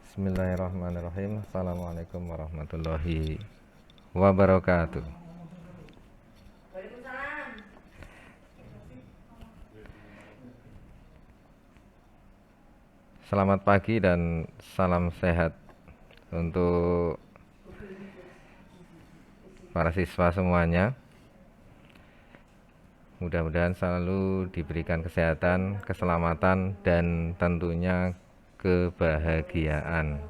Bismillahirrahmanirrahim. Assalamualaikum warahmatullahi wabarakatuh. Selamat pagi dan salam sehat untuk para siswa semuanya. Mudah-mudahan selalu diberikan kesehatan, keselamatan, dan tentunya kebahagiaan.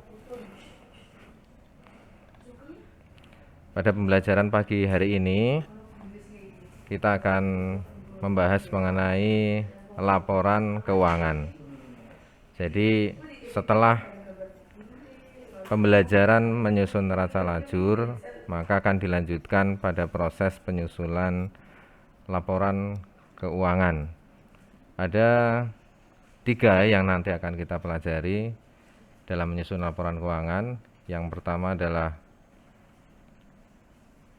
Pada pembelajaran pagi hari ini, kita akan membahas mengenai laporan keuangan. Jadi, setelah pembelajaran menyusun neraca lajur, maka akan dilanjutkan pada proses penyusulan laporan keuangan. Ada 3 yang nanti akan kita pelajari dalam menyusun laporan keuangan. Yang pertama adalah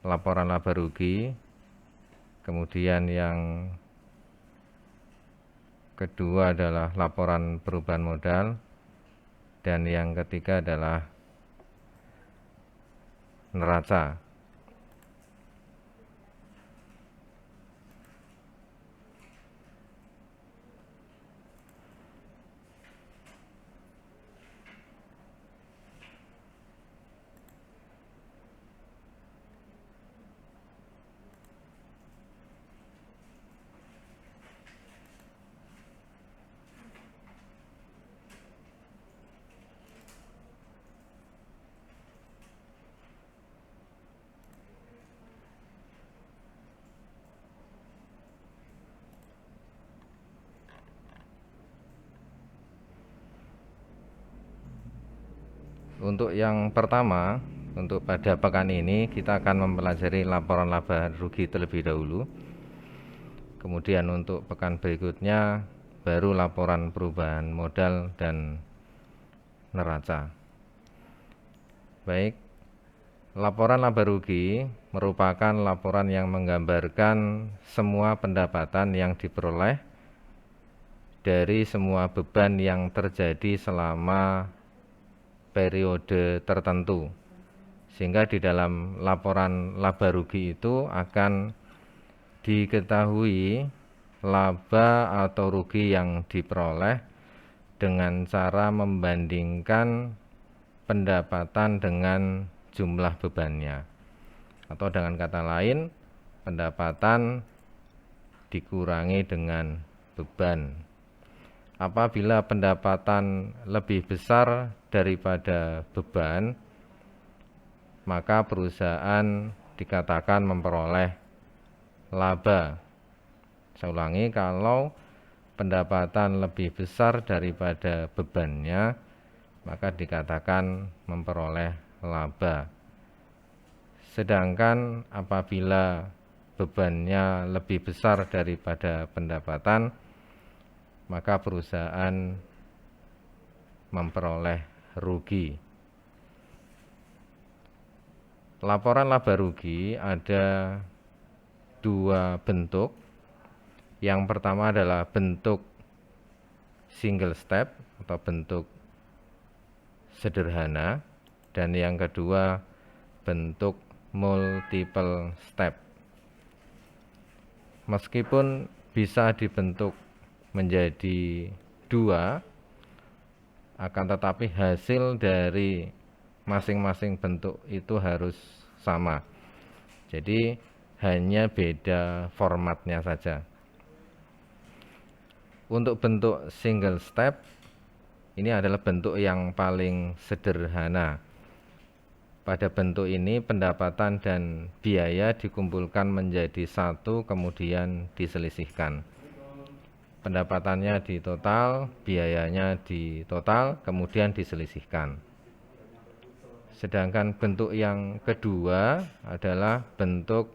laporan laba rugi, kemudian yang kedua adalah laporan perubahan modal, dan yang ketiga adalah neraca. Untuk yang pertama, untuk pada pekan ini kita akan mempelajari laporan laba rugi terlebih dahulu. Kemudian untuk pekan berikutnya baru laporan perubahan modal dan neraca. Baik, laporan laba rugi merupakan laporan yang menggambarkan semua pendapatan yang diperoleh dari semua beban yang terjadi selama periode tertentu, sehingga di dalam laporan laba rugi itu akan diketahui laba atau rugi yang diperoleh dengan cara membandingkan pendapatan dengan jumlah bebannya, atau dengan kata lain, pendapatan dikurangi dengan beban. Apabila pendapatan lebih besar daripada beban, maka perusahaan dikatakan memperoleh laba. Saya ulangi, kalau pendapatan lebih besar daripada bebannya, maka dikatakan memperoleh laba. Sedangkan apabila bebannya lebih besar daripada pendapatan, maka perusahaan memperoleh rugi. Laporan laba rugi ada 2 bentuk. Yang pertama adalah bentuk single step atau bentuk sederhana, dan yang kedua bentuk multiple step. Meskipun bisa dibentuk menjadi 2, akan tetapi hasil dari masing-masing bentuk itu harus sama. Jadi hanya beda formatnya saja. Untuk bentuk single step, ini adalah bentuk yang paling sederhana. Pada bentuk ini pendapatan dan biaya dikumpulkan menjadi 1, kemudian diselisihkan. Pendapatannya di total, biayanya di total, kemudian diselisihkan. Sedangkan bentuk yang kedua adalah bentuk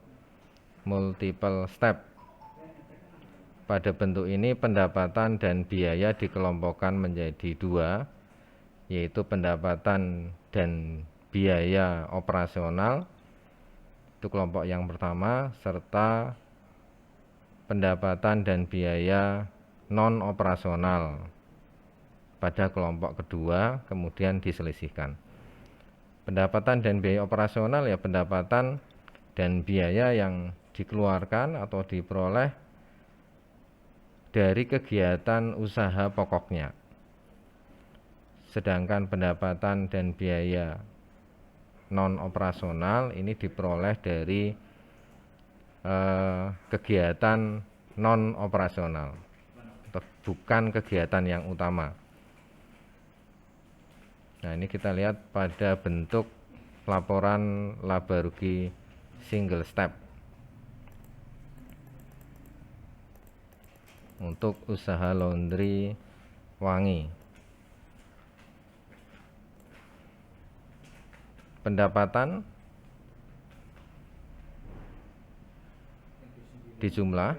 multiple step. Pada bentuk ini pendapatan dan biaya dikelompokkan menjadi 2, yaitu pendapatan dan biaya operasional, itu kelompok yang pertama, serta pendapatan dan biaya non operasional, pada kelompok kedua, kemudian diselisihkan. Pendapatan dan biaya operasional ya pendapatan dan biaya yang dikeluarkan atau diperoleh dari kegiatan usaha pokoknya. Sedangkan pendapatan dan biaya non operasional ini diperoleh dari kegiatan non operasional, bukan kegiatan yang utama. Nah, ini kita lihat pada bentuk laporan laba rugi single step untuk usaha laundry Wangi. Pendapatan dijumlah,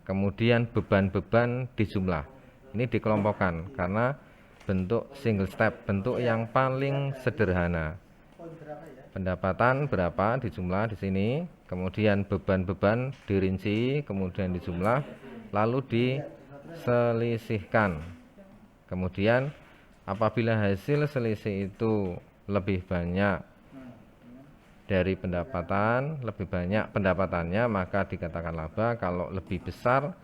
kemudian beban-beban dijumlah. Ini dikelompokkan karena bentuk single step, bentuk yang paling sederhana. Pendapatan berapa dijumlah di sini, kemudian beban-beban dirinci, kemudian dijumlah, lalu diselisihkan. Kemudian apabila hasil selisih itu lebih banyak dari pendapatan, lebih banyak pendapatannya, maka dikatakan laba. Kalau lebih besar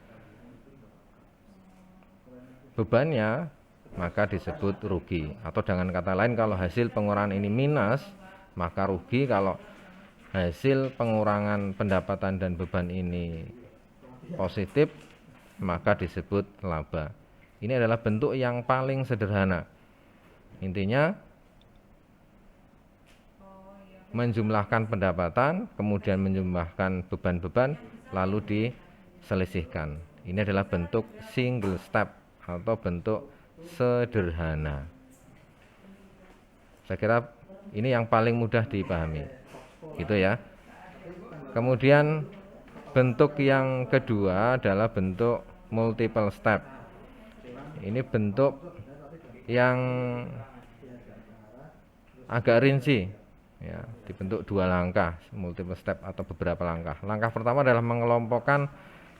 bebannya, maka disebut rugi. Atau dengan kata lain, kalau hasil pengurangan ini minus, maka rugi. Kalau hasil pengurangan pendapatan dan beban ini positif, maka disebut laba. Ini adalah bentuk yang paling sederhana. Intinya menjumlahkan pendapatan, kemudian menjumlahkan beban-beban, lalu diselisihkan. Ini adalah bentuk single step atau bentuk sederhana. Saya kira ini yang paling mudah dipahami, gitu ya. Kemudian bentuk yang kedua adalah bentuk multiple step. Ini bentuk yang agak rinci. Ya, dibentuk dua langkah, multiple step atau beberapa langkah. Langkah pertama adalah mengelompokkan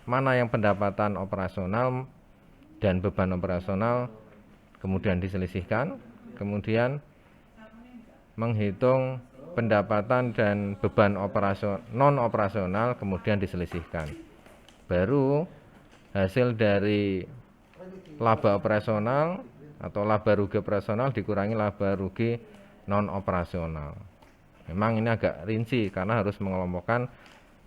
mana yang pendapatan operasional dan beban operasional, kemudian diselisihkan. Kemudian menghitung pendapatan dan beban non operasional, kemudian diselisihkan. Baru hasil dari laba operasional atau laba rugi operasional dikurangi laba rugi non operasional. Memang ini agak rinci karena harus mengelompokkan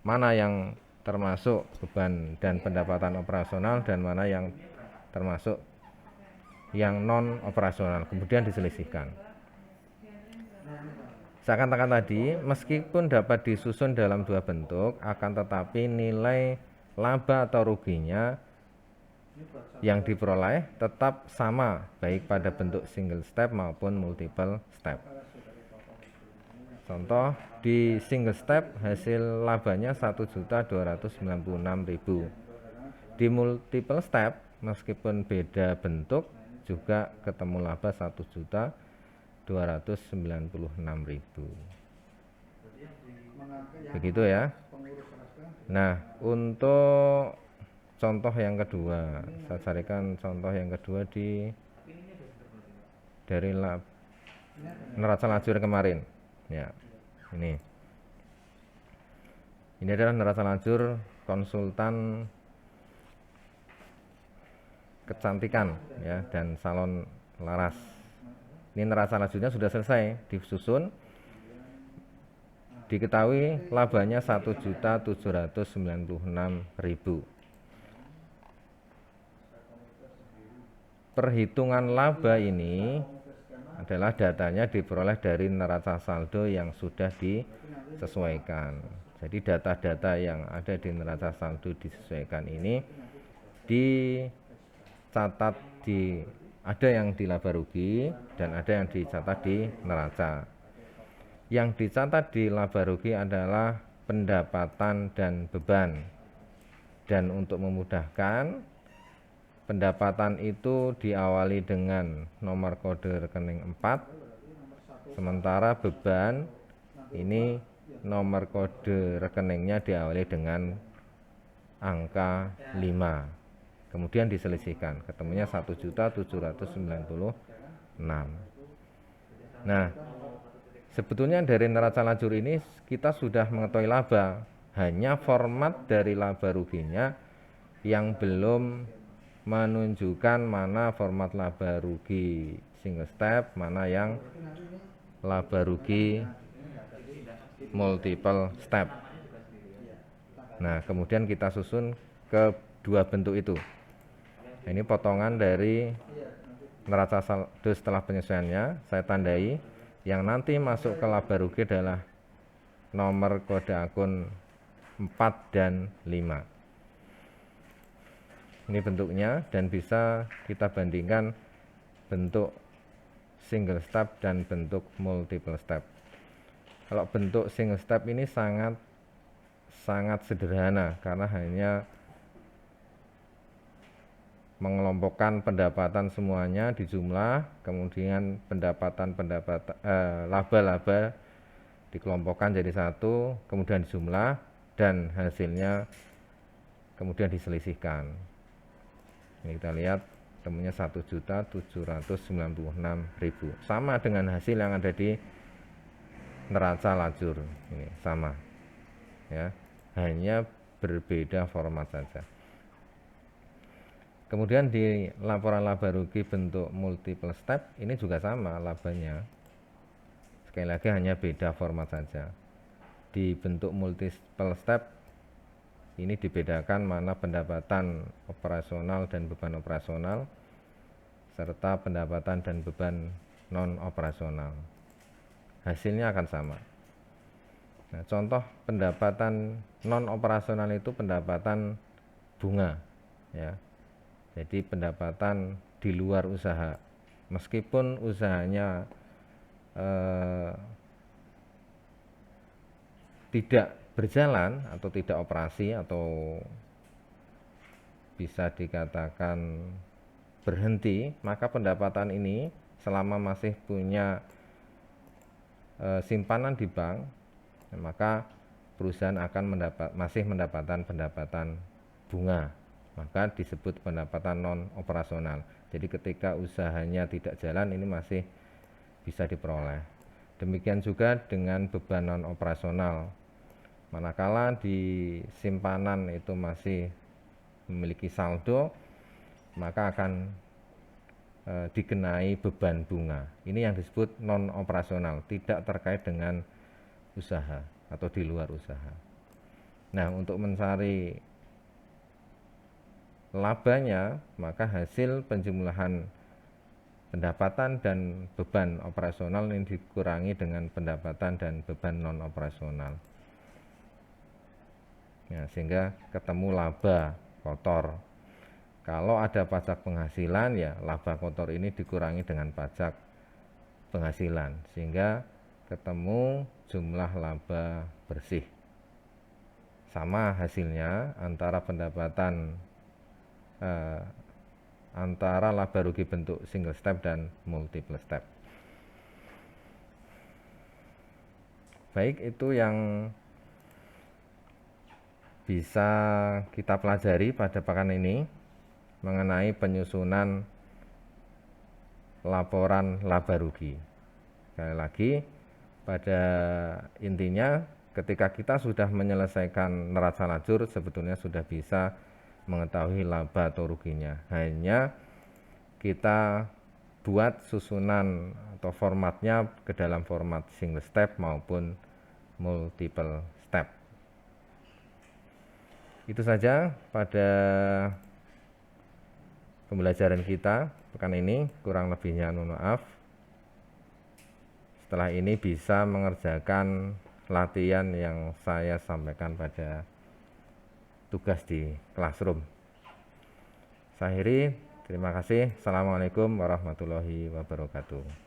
mana yang termasuk beban dan pendapatan operasional dan mana yang termasuk yang non operasional, kemudian diselisihkan. Saya katakan tadi, meskipun dapat disusun dalam dua bentuk, akan tetapi nilai laba atau ruginya yang diperoleh tetap sama, baik pada bentuk single step maupun multiple step. Contoh, di single step hasil labanya 1.296.000. Di multiple step meskipun beda bentuk juga ketemu laba 1.296.000. Begitu ya. Nah, untuk contoh yang kedua, saya carikan contoh yang kedua dari neraca lajur kemarin. Ya, ini adalah neraca lajur konsultan kecantikan ya dan salon laras. Ini neraca lajurnya sudah selesai disusun. Diketahui labanya 1.796.000. Perhitungan laba ini adalah datanya diperoleh dari neraca saldo yang sudah disesuaikan. Jadi data-data yang ada di neraca saldo disesuaikan ini dicatat ada yang di laba rugi dan ada yang dicatat di neraca. Yang dicatat di laba rugi adalah pendapatan dan beban. Dan untuk memudahkan, pendapatan itu diawali dengan nomor kode rekening 4, sementara beban ini nomor kode rekeningnya diawali dengan angka 5. kemudian diselisihkan, ketemunya 1.796.000. Nah, sebetulnya dari neraca lajur ini kita sudah mengetahui laba, hanya format dari laba ruginya yang belum menunjukkan mana format laba rugi single step, mana yang laba rugi multiple step. Nah, kemudian kita susun ke dua bentuk itu. Nah, ini potongan dari neraca saldo setelah penyesuaiannya, saya tandai. Yang nanti masuk ke laba rugi adalah nomor kode akun 4 dan 5. Ini bentuknya, dan bisa kita bandingkan bentuk single step dan bentuk multiple step. Kalau bentuk single step ini sangat sederhana, karena hanya mengelompokkan pendapatan semuanya di jumlah, kemudian laba-laba dikelompokkan jadi satu, kemudian dijumlah, dan hasilnya kemudian diselisihkan. Ini kita lihat temunya 1.796.000, sama dengan hasil yang ada di neraca lajur. Ini sama ya, hanya berbeda format saja. Kemudian di laporan laba rugi bentuk multiple step ini juga sama labanya, sekali lagi hanya beda format saja. Di bentuk multiple step ini dibedakan mana pendapatan operasional dan beban operasional, serta pendapatan dan beban non operasional. Hasilnya akan sama. Nah, contoh pendapatan non operasional itu pendapatan bunga ya. Jadi pendapatan di luar usaha, meskipun usahanya tidak berjalan atau tidak operasi, atau bisa dikatakan berhenti, maka pendapatan ini selama masih punya simpanan di bank, maka perusahaan akan masih mendapatkan pendapatan bunga, maka disebut pendapatan non operasional. Jadi ketika usahanya tidak jalan, ini masih bisa diperoleh. Demikian juga dengan beban non operasional, manakala di simpanan itu masih memiliki saldo, maka akan dikenai beban bunga. Ini yang disebut non operasional, tidak terkait dengan usaha atau di luar usaha. Nah, untuk mencari labanya, maka hasil penjumlahan pendapatan dan beban operasional ini dikurangi dengan pendapatan dan beban non operasional. Ya, sehingga ketemu laba kotor. Kalau ada pajak penghasilan, ya laba kotor ini dikurangi dengan pajak penghasilan, sehingga ketemu jumlah laba bersih. Sama hasilnya antara pendapatan antara laba rugi bentuk single step dan multiple step. Baik, itu yang bisa kita pelajari pada pekan ini mengenai penyusunan laporan laba rugi. Sekali lagi, pada intinya ketika kita sudah menyelesaikan neraca lajur, sebetulnya sudah bisa mengetahui laba atau ruginya. Hanya kita buat susunan atau formatnya ke dalam format single step maupun multiple step. Itu saja pada pembelajaran kita pekan ini, kurang lebihnya mohon maaf. Setelah ini bisa mengerjakan latihan yang saya sampaikan pada tugas di classroom. Saya akhiri, terima kasih. Assalamualaikum warahmatullahi wabarakatuh.